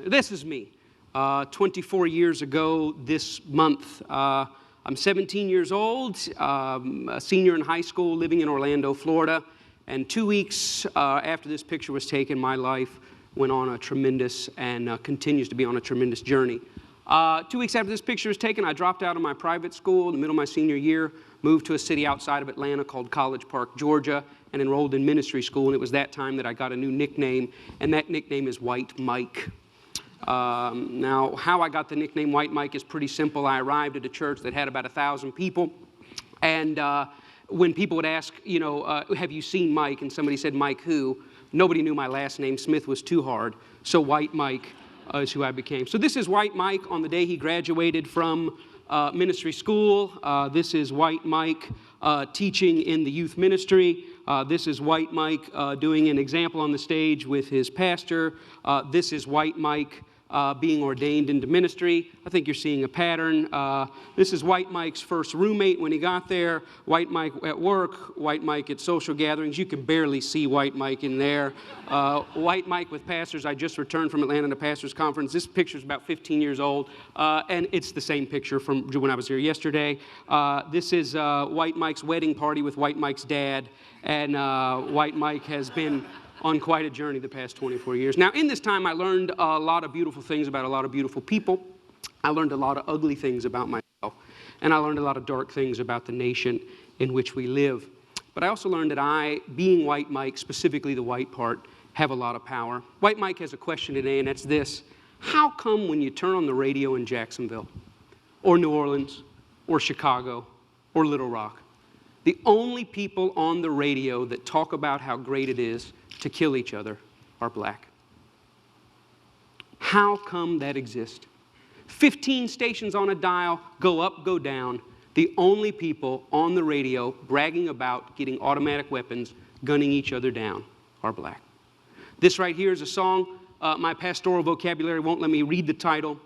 This is me. 24 years ago this month. I'm 17 years old, a senior in high school, living in Orlando, Florida. And 2 weeks after this picture was taken, my life went on a tremendous and continues to be on a tremendous journey. 2 weeks after this picture was taken, I dropped out of my private school in the middle of my senior year, moved to a city outside of Atlanta called College Park, Georgia, and enrolled in ministry school. And it was that time that I got a new nickname, and that nickname is White Mike. Now, how I got the nickname White Mike is pretty simple. I arrived at a church that had about 1,000 people, and when people would ask, have you seen Mike? And somebody said, Mike who? Nobody knew my last name. Smith was too hard. So White Mike is who I became. So this is White Mike on the day he graduated from ministry school. This is White Mike teaching in the youth ministry. This is White Mike doing an example on the stage with his pastor. This is White Mike being ordained into ministry. I think you're seeing a pattern. This is White Mike's first roommate when he got there. White Mike at work. White Mike at social gatherings. You can barely see White Mike in there. White Mike with pastors. I just returned from Atlanta to pastors conference. This picture is about 15 years old, and it's the same picture from when I was here yesterday. This is White Mike's wedding party with White Mike's dad, and White Mike has been on quite a journey the past 24 years. Now, in this time, I learned a lot of beautiful things about a lot of beautiful people. I learned a lot of ugly things about myself. And I learned a lot of dark things about the nation in which we live. But I also learned that I, being White Mike, specifically the white part, have a lot of power. White Mike has a question today, and that's this. How come when you turn on the radio in Jacksonville, or New Orleans, or Chicago, or Little Rock, the only people on the radio that talk about how great it is to kill each other are black? How come that exists? 15 stations on a dial, go up, go down. The only people on the radio bragging about getting automatic weapons, gunning each other down, are black. This right here is a song. My pastoral vocabulary won't let me read the title,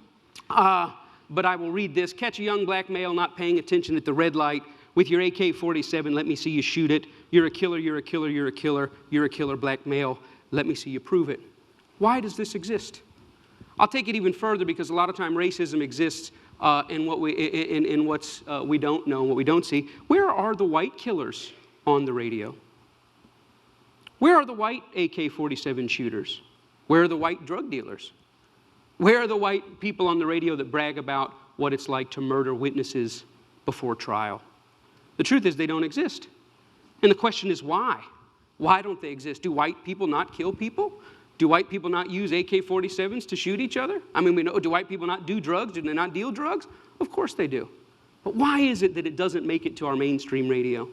but I will read this. Catch a young black male not paying attention at the red light. With your AK-47, let me see you shoot it. You're a killer, you're a killer, you're a killer, you're a killer, black male. Let me see you prove it. Why does this exist? I'll take it even further because a lot of time racism exists in what we don't know and what we don't see. Where are the white killers on the radio? Where are the white AK-47 shooters? Where are the white drug dealers? Where are the white people on the radio that brag about what it's like to murder witnesses before trial? The truth is they don't exist. And the question is why? Why don't they exist? Do white people not kill people? Do white people not use AK-47s to shoot each other? I mean, do white people not do drugs? Do they not deal drugs? Of course they do. But why is it that it doesn't make it to our mainstream radio?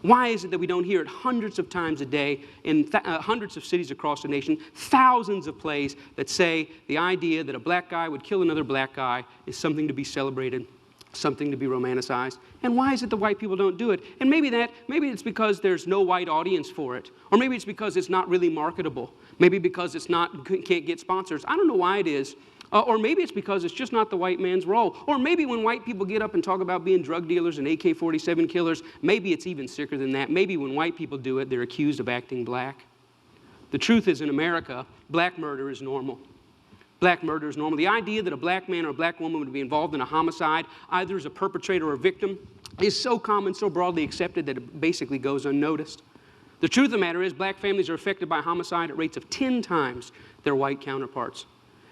Why is it that we don't hear it hundreds of times a day in hundreds of cities across the nation, thousands of plays that say the idea that a black guy would kill another black guy is something to be celebrated, something to be romanticized? And why is it the white people don't do it? And maybe it's because there's no white audience for it. Or maybe it's because it's not really marketable. Maybe because can't get sponsors. I don't know why it is. Or maybe it's because it's just not the white man's role. Or maybe when white people get up and talk about being drug dealers and AK-47 killers, maybe it's even sicker than that. Maybe when white people do it, they're accused of acting black. The truth is, in America, black murder is normal. Black murder is normal. The idea that a black man or a black woman would be involved in a homicide, either as a perpetrator or a victim, is so common, so broadly accepted that it basically goes unnoticed. The truth of the matter is black families are affected by homicide at rates of 10 times their white counterparts.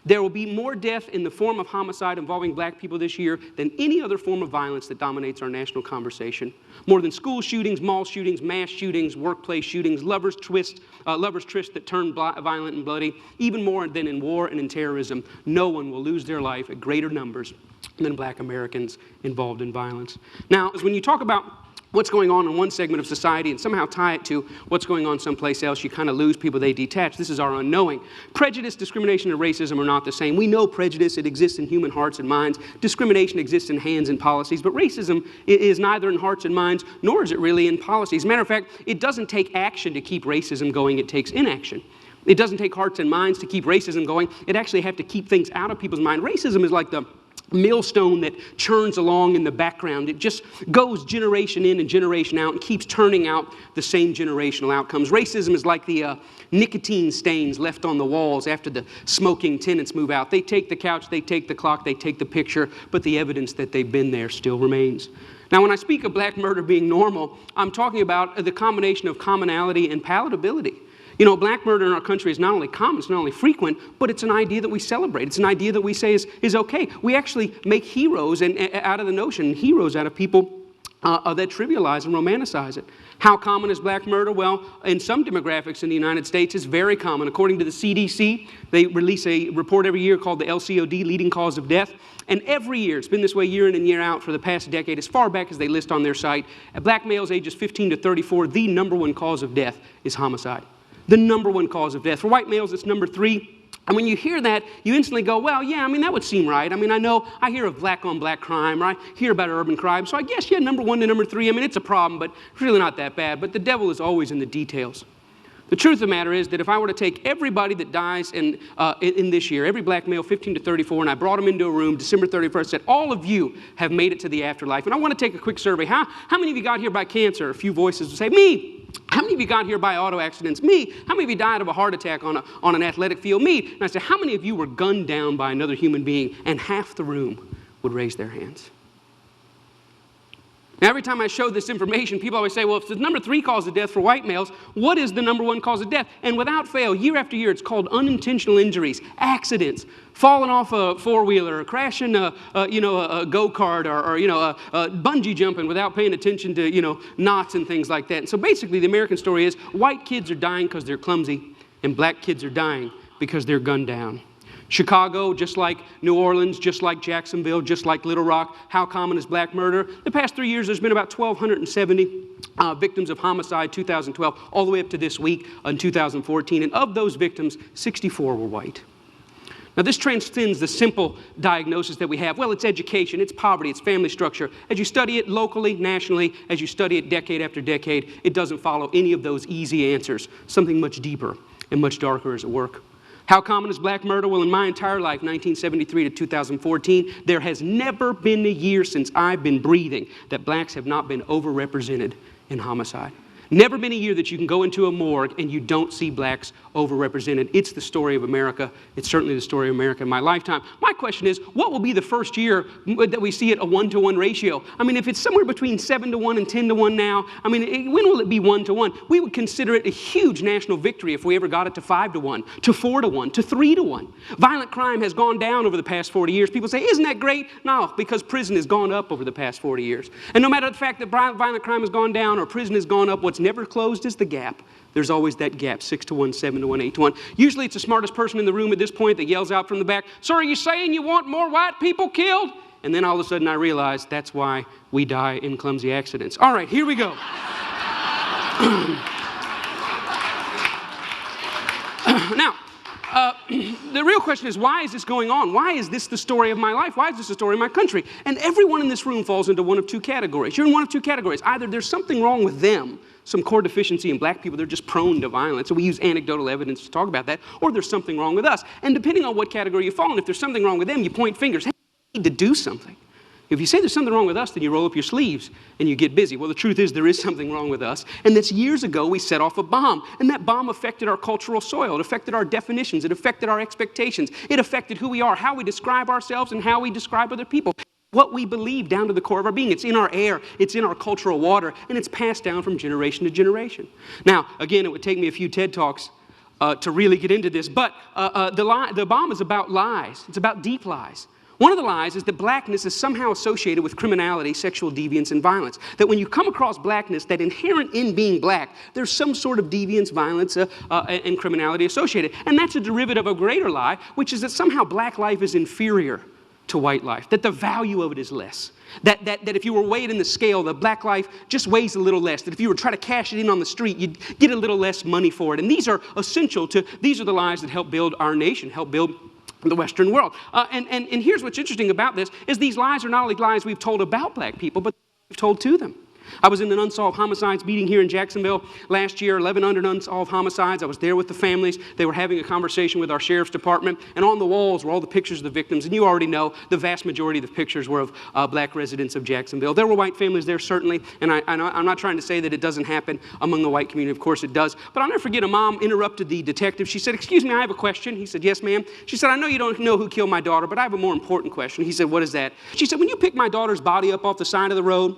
There will be more death in the form of homicide involving black people this year than any other form of violence that dominates our national conversation. More than school shootings, mall shootings, mass shootings, workplace shootings, lovers' trysts that turn violent and bloody, even more than in war and in terrorism. No one will lose their life at greater numbers than black Americans involved in violence. Now, when you talk about what's going on in one segment of society and somehow tie it to what's going on someplace else, you kind of lose people, they detach. This is our unknowing. Prejudice, discrimination, and racism are not the same. We know prejudice, it exists in human hearts and minds. Discrimination exists in hands and policies, but racism is neither in hearts and minds, nor is it really in policies. As a matter of fact, it doesn't take action to keep racism going, it takes inaction. It doesn't take hearts and minds to keep racism going. It actually has to keep things out of people's mind. Racism is like the millstone that churns along in the background. It just goes generation in and generation out and keeps turning out the same generational outcomes. Racism is like the nicotine stains left on the walls after the smoking tenants move out. They take the couch, they take the clock, they take the picture, but the evidence that they've been there still remains. Now, when I speak of black murder being normal, I'm talking about the combination of commonality and palatability. You know, black murder in our country is not only common, it's not only frequent, but it's an idea that we celebrate. It's an idea that we say is okay. We actually make heroes out of the notion, heroes out of people that trivialize and romanticize it. How common is black murder? Well, in some demographics in the United States, it's very common. According to the CDC, they release a report every year called the LCOD, leading cause of death. And every year, it's been this way year in and year out for the past decade, as far back as they list on their site, black males ages 15 to 34, the number one cause of death is homicide. The number one cause of death. For white males, it's number 3. And when you hear that, you instantly go, well, yeah, I mean, that would seem right. I mean, I hear of black-on-black crime, or I hear about urban crime, so I guess, yeah, number 1 to number 3, I mean, it's a problem, but it's really not that bad. But the devil is always in the details. The truth of the matter is that if I were to take everybody that dies in this year, every black male 15 to 34, and I brought them into a room December 31st, said, all of you have made it to the afterlife. And I want to take a quick survey. How many of you got here by cancer? A few voices would say, me. How many of you got here by auto accidents? Me. How many of you died of a heart attack on an athletic field? Me. And I said, how many of you were gunned down by another human being? And half the room would raise their hands. Now, every time I show this information, people always say, well, if the number 3 cause of death for white males, what is the number 1 cause of death? And without fail, year after year, it's called unintentional injuries, accidents, falling off a four-wheeler, or crashing a go-kart, or bungee jumping without paying attention to, knots and things like that. And so basically, the American story is white kids are dying because they're clumsy, and black kids are dying because they're gunned down. Chicago, just like New Orleans, just like Jacksonville, just like Little Rock, how common is black murder? The past 3 years, there's been about 1,270 victims of homicide, 2012, all the way up to this week in 2014. And of those victims, 64 were white. Now, this transcends the simple diagnosis that we have. Well, it's education, it's poverty, it's family structure. As you study it locally, nationally, as you study it decade after decade, it doesn't follow any of those easy answers. Something much deeper and much darker is at work. How common is black murder? Well, in my entire life, 1973 to 2014, there has never been a year since I've been breathing that blacks have not been overrepresented in homicide. Never been a year that you can go into a morgue and you don't see blacks overrepresented. It's the story of America. It's certainly the story of America in my lifetime. My question is, what will be the first year that we see it a 1-to-1 ratio? I mean, if it's somewhere between 7-to-1 and 10-to-1 now, I mean, when will it be 1-to-1? We would consider it a huge national victory if we ever got it to 5-to-1, to 4-to-1, to 3-to-1. Violent crime has gone down over the past 40 years. People say, isn't that great? No, because prison has gone up over the past 40 years. And no matter the fact that violent crime has gone down or prison has gone up, what's never closed is the gap. There's always that gap, 6-to-1, 7-to-1, 8-to-1. Usually it's the smartest person in the room at this point that yells out from the back, "Sir, are you saying you want more white people killed?" And then all of a sudden I realize that's why we die in clumsy accidents. All right, here we go. Now, the real question is, why is this going on? Why is this the story of my life? Why is this the story of my country? And everyone in this room falls into one of 2 categories. You're in one of 2 categories. Either there's something wrong with them, some core deficiency in black people, they're just prone to violence, so we use anecdotal evidence to talk about that, or there's something wrong with us. And depending on what category you fall in, if there's something wrong with them, you point fingers. Hey, we need to do something. If you say there's something wrong with us, then you roll up your sleeves and you get busy. Well, the truth is there is something wrong with us. And that's years ago we set off a bomb. And that bomb affected our cultural soil. It affected our definitions. It affected our expectations. It affected who we are, how we describe ourselves, and how we describe other people. What we believe down to the core of our being. It's in our air. It's in our cultural water. And it's passed down from generation to generation. Now, again, it would take me a few TED Talks to really get into this. But the bomb is about lies. It's about deep lies. One of the lies is that blackness is somehow associated with criminality, sexual deviance, and violence. That when you come across blackness, that inherent in being black, there's some sort of deviance, violence, and criminality associated. And that's a derivative of a greater lie, which is that somehow black life is inferior to white life, that the value of it is less. That if you were weighed in the scale, the black life just weighs a little less. That if you were trying to cash it in on the street, you'd get a little less money for it. And these are essential these are the lies that help build our nation, help build the Western world. And here's what's interesting about this, is these lies are not only lies we've told about black people, but we've told to them. I was in an unsolved homicides meeting here in Jacksonville last year, 1,100 unsolved homicides. I was there with the families. They were having a conversation with our sheriff's department, and on the walls were all the pictures of the victims. And you already know the vast majority of the pictures were of black residents of Jacksonville. There were white families there, certainly, and I'm not trying to say that it doesn't happen among the white community. Of course it does. But I'll never forget, a mom interrupted the detective. She said, "Excuse me, I have a question." He said, "Yes, ma'am." She said, "I know you don't know who killed my daughter, but I have a more important question." He said, "What is that?" She said, "When you picked my daughter's body up off the side of the road,"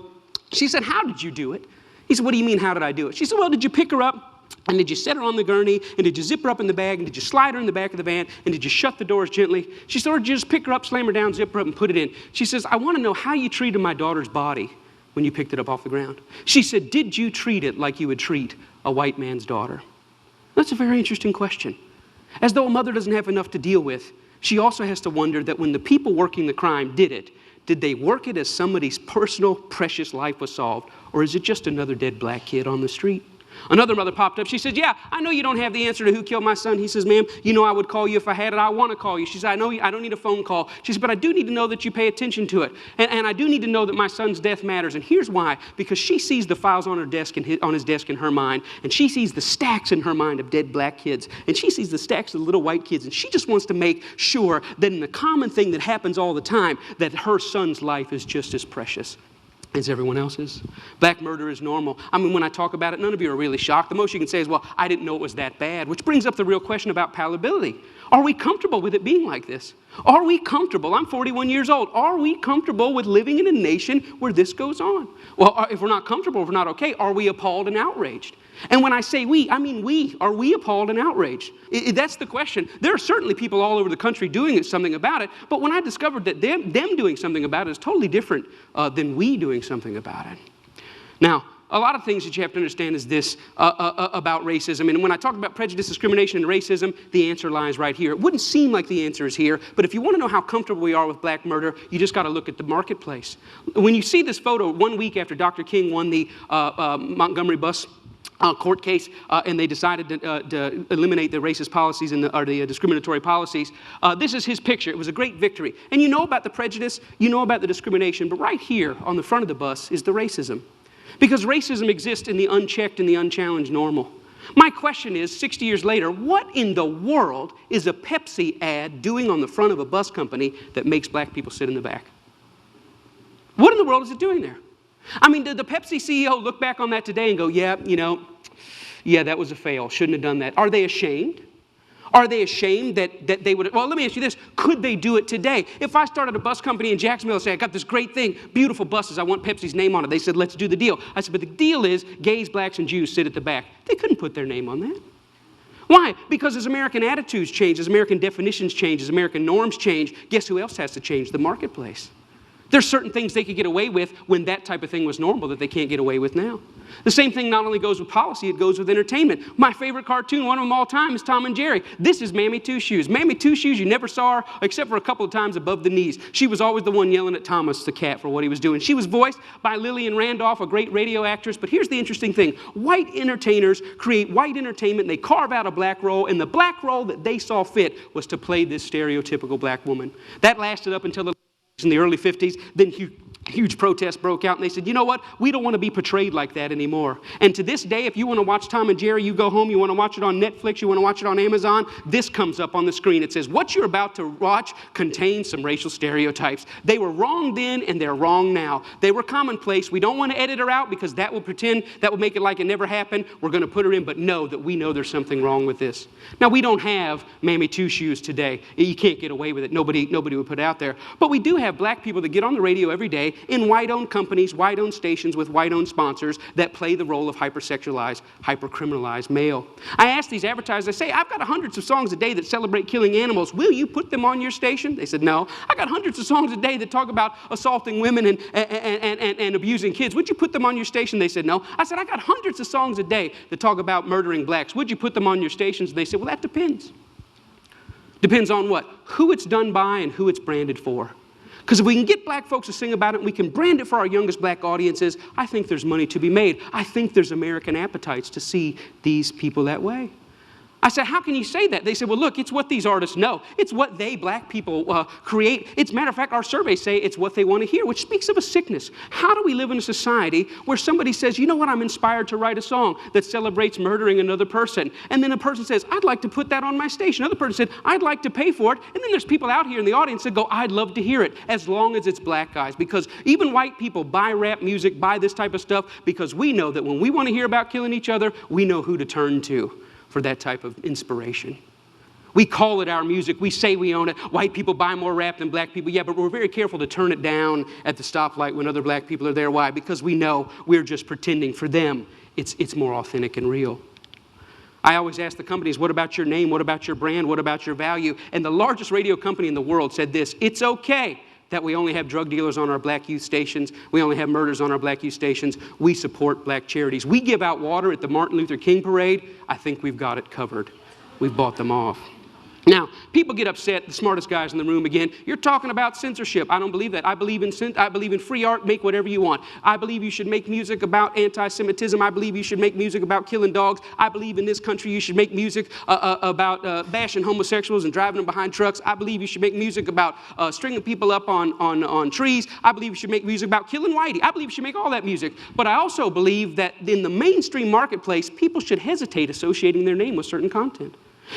she said, "How did you do it?" He said, "What do you mean, how did I do it?" She said, "Well, did you pick her up, and did you set her on the gurney, and did you zip her up in the bag, and did you slide her in the back of the van, and did you shut the doors gently?" She said, "Or did you just pick her up, slam her down, zip her up, and put it in?" She says, "I want to know how you treated my daughter's body when you picked it up off the ground." She said, "Did you treat it like you would treat a white man's daughter?" That's a very interesting question. As though a mother doesn't have enough to deal with, she also has to wonder that when the people working the crime did it, did they work it as somebody's personal, precious life was solved, or is it just another dead black kid on the street? Another mother popped up. She said, "Yeah, I know you don't have the answer to who killed my son." He says, "Ma'am, you know I would call you if I had it. I want to call you." She said, "I know I don't need a phone call." She said, "But I do need to know that you pay attention to it. And I do need to know that my son's death matters." And here's why. Because she sees the files on her desk on his desk in her mind, and she sees the stacks in her mind of dead black kids, and she sees the stacks of little white kids, and she just wants to make sure that in the common thing that happens all the time, that her son's life is just as precious as everyone else's. Black murder is normal. I mean, when I talk about it, none of you are really shocked. The most you can say is, "Well, I didn't know it was that bad," which brings up the real question about palatability. Are we comfortable with it being like this? Are we comfortable? I'm 41 years old. Are we comfortable with living in a nation where this goes on? Well, if we're not comfortable, if we're not okay, are we appalled and outraged? And when I say we, I mean we. Are we appalled and outraged? That's the question. There are certainly people all over the country doing something about it, but when I discovered that them doing something about it is totally different than we doing something about it. Now, a lot of things that you have to understand is this about racism. And when I talk about prejudice, discrimination, and racism, the answer lies right here. It wouldn't seem like the answer is here, but if you want to know how comfortable we are with black murder, you just got to look at the marketplace. When you see this photo 1 week after Dr. King won the Montgomery bus court case, and they decided to eliminate the racist policies or the discriminatory policies. This is his picture. It was a great victory. And you know about the prejudice, you know about the discrimination, but right here on the front of the bus is the racism. Because racism exists in the unchecked and the unchallenged normal. My question is, 60 years later, what in the world is a Pepsi ad doing on the front of a bus company that makes black people sit in the back? What in the world is it doing there? I mean, did the Pepsi CEO look back on that today and go, "Yeah, that was a fail. Shouldn't have done that"? Are they ashamed? Are they ashamed that they would? Well, let me ask you this. Could they do it today? If I started a bus company in Jacksonville and say, "I got this great thing, beautiful buses, I want Pepsi's name on it." They said, "Let's do the deal." I said, "But the deal is gays, blacks, and Jews sit at the back." They couldn't put their name on that. Why? Because as American attitudes change, as American definitions change, as American norms change, guess who else has to change? The marketplace. There's certain things they could get away with when that type of thing was normal that they can't get away with now. The same thing not only goes with policy, it goes with entertainment. My favorite cartoon, one of them all time, is Tom and Jerry. This is Mammy Two Shoes. Mammy Two Shoes, you never saw her except for a couple of times above the knees. She was always the one yelling at Thomas the cat for what he was doing. She was voiced by Lillian Randolph, a great radio actress. But here's the interesting thing. White entertainers create white entertainment, and they carve out a black role, and the black role that they saw fit was to play this stereotypical black woman. That lasted up until in the early 50s, then huge protests broke out, and they said, "You know what? We don't want to be portrayed like that anymore." And to this day, if you want to watch Tom and Jerry, you go home, you want to watch it on Netflix, you want to watch it on Amazon, this comes up on the screen. It says, "What you're about to watch contains some racial stereotypes. They were wrong then, and they're wrong now. They were commonplace. We don't want to edit her out because that will make it like it never happened. We're going to put her in, but know that we know there's something wrong with this." Now, we don't have Mammy Two Shoes today. You can't get away with it. Nobody would put it out there. But we do have black people that get on the radio every day in white-owned companies, white-owned stations with white-owned sponsors that play the role of hypersexualized, hypercriminalized male. I ask these advertisers, I say, "I've got hundreds of songs a day that celebrate killing animals. Will you put them on your station?" They said, "No." "I got hundreds of songs a day that talk about assaulting women and abusing kids. Would you put them on your station?" They said, "No." I said, "I got hundreds of songs a day that talk about murdering blacks. Would you put them on your stations?" They said, "Well, that depends." Depends on what? Who it's done by and who it's branded for. Because if we can get black folks to sing about it and we can brand it for our youngest black audiences, I think there's money to be made. I think there's American appetites to see these people that way. I said, how can you say that? They said, well, look, it's what these artists know. It's what they, black people, create. It's, matter of fact, our surveys say it's what they want to hear, which speaks of a sickness. How do we live in a society where somebody says, you know what, I'm inspired to write a song that celebrates murdering another person. And then a person says, I'd like to put that on my station. Another person said, I'd like to pay for it. And then there's people out here in the audience that go, I'd love to hear it, as long as it's black guys. Because even white people buy rap music, buy this type of stuff, because we know that when we want to hear about killing each other, we know who to turn to for that type of inspiration. We call it our music. We say we own it. White people buy more rap than black people. Yeah, but we're very careful to turn it down at the stoplight when other black people are there. Why? Because we know we're just pretending. For them, it's more authentic and real. I always ask the companies, what about your name? What about your brand? What about your value? And the largest radio company in the world said this: it's okay that we only have drug dealers on our black youth stations. We only have murders on our black youth stations. We support black charities. We give out water at the Martin Luther King parade. I think we've got it covered. We've bought them off. Now, people get upset, the smartest guys in the room again. You're talking about censorship. I don't believe that. I believe in free art. Make whatever you want. I believe you should make music about anti-Semitism. I believe you should make music about killing dogs. I believe in this country you should make music about bashing homosexuals and driving them behind trucks. I believe you should make music about stringing people up on trees. I believe you should make music about killing whitey. I believe you should make all that music. But I also believe that in the mainstream marketplace, people should hesitate associating their name with certain content.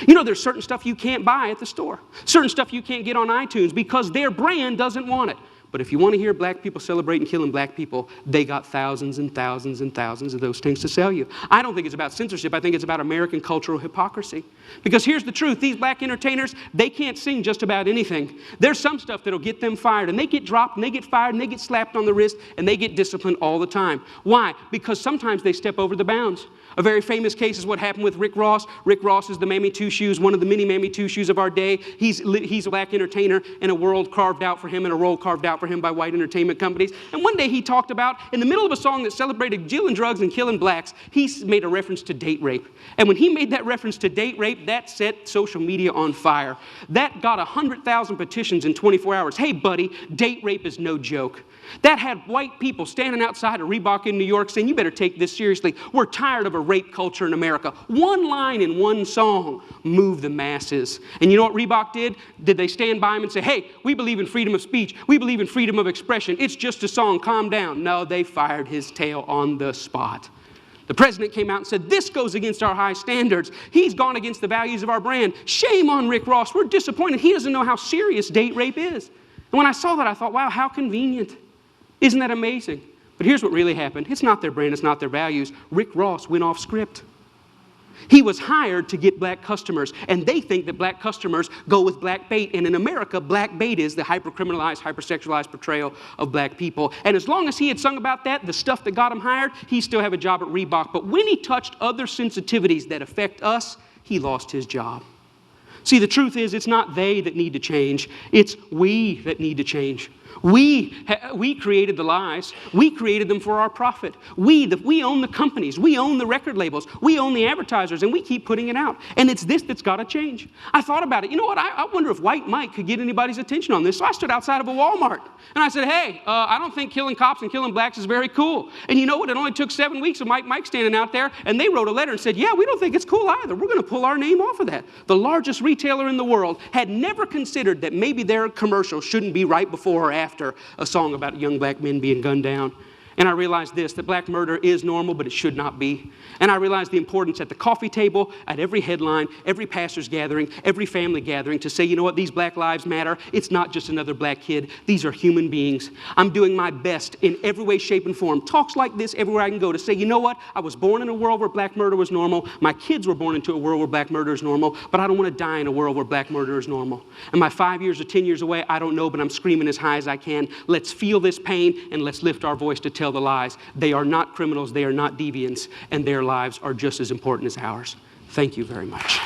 You know, there's certain stuff you can't buy at the store. Certain stuff you can't get on iTunes because their brand doesn't want it. But if you want to hear black people celebrating killing black people, they got thousands and thousands and thousands of those things to sell you. I don't think it's about censorship. I think it's about American cultural hypocrisy. Because here's the truth. These black entertainers, they can't sing just about anything. There's some stuff that'll get them fired, and they get dropped, and they get fired, and they get slapped on the wrist, and they get disciplined all the time. Why? Because sometimes they step over the bounds. A very famous case is what happened with Rick Ross. Rick Ross is the Mammy Two Shoes, one of the many Mammy Two Shoes of our day. He's a black entertainer in a world carved out for him, and a role carved out for him by white entertainment companies. And one day he talked about, in the middle of a song that celebrated dealing drugs and killing blacks, he made a reference to date rape. And when he made that reference to date rape, that set social media on fire. That got 100,000 petitions in 24 hours. Hey, buddy, date rape is no joke. That had white people standing outside of Reebok in New York saying, you better take this seriously. We're tired of a rape culture in America. One line in one song moved the masses. And you know what Reebok did? Did they stand by him and say, hey, we believe in freedom of speech. We believe in freedom of expression. It's just a song. Calm down. No, they fired his tail on the spot. The president came out and said, this goes against our high standards. He's gone against the values of our brand. Shame on Rick Ross. We're disappointed. He doesn't know how serious date rape is. And when I saw that, I thought, wow, how convenient. Isn't that amazing? But here's what really happened. It's not their brand, it's not their values. Rick Ross went off script. He was hired to get black customers, and they think that black customers go with black bait. And in America, black bait is the hypercriminalized, hypersexualized portrayal of black people. And as long as he had sung about that, the stuff that got him hired, he still have a job at Reebok. But when he touched other sensitivities that affect us, he lost his job. See, the truth is, it's not they that need to change. It's we that need to change. We created the lies. We created them for our profit. We own the companies. We own the record labels. We own the advertisers, and we keep putting it out. And it's this that's got to change. I thought about it. You know what? I wonder if White Mike could get anybody's attention on this. So I stood outside of a Walmart, and I said, hey, I don't think killing cops and killing blacks is very cool. And you know what? It only took 7 weeks of Mike standing out there, and they wrote a letter and said, yeah, we don't think it's cool either. We're going to pull our name off of that. The largest retailer in the world had never considered that maybe their commercial shouldn't be right before or after a song about young black men being gunned down. And I realized this, that black murder is normal, but it should not be. And I realized the importance at the coffee table, at every headline, every pastor's gathering, every family gathering to say, you know what, these black lives matter. It's not just another black kid. These are human beings. I'm doing my best in every way, shape, and form. Talks like this everywhere I can go to say, you know what, I was born in a world where black murder was normal. My kids were born into a world where black murder is normal, but I don't want to die in a world where black murder is normal. Am I 5 years or 10 years away? I don't know, but I'm screaming as high as I can. Let's feel this pain, and let's lift our voice to tell the lies. They are not criminals, they are not deviants, and their lives are just as important as ours. Thank you very much.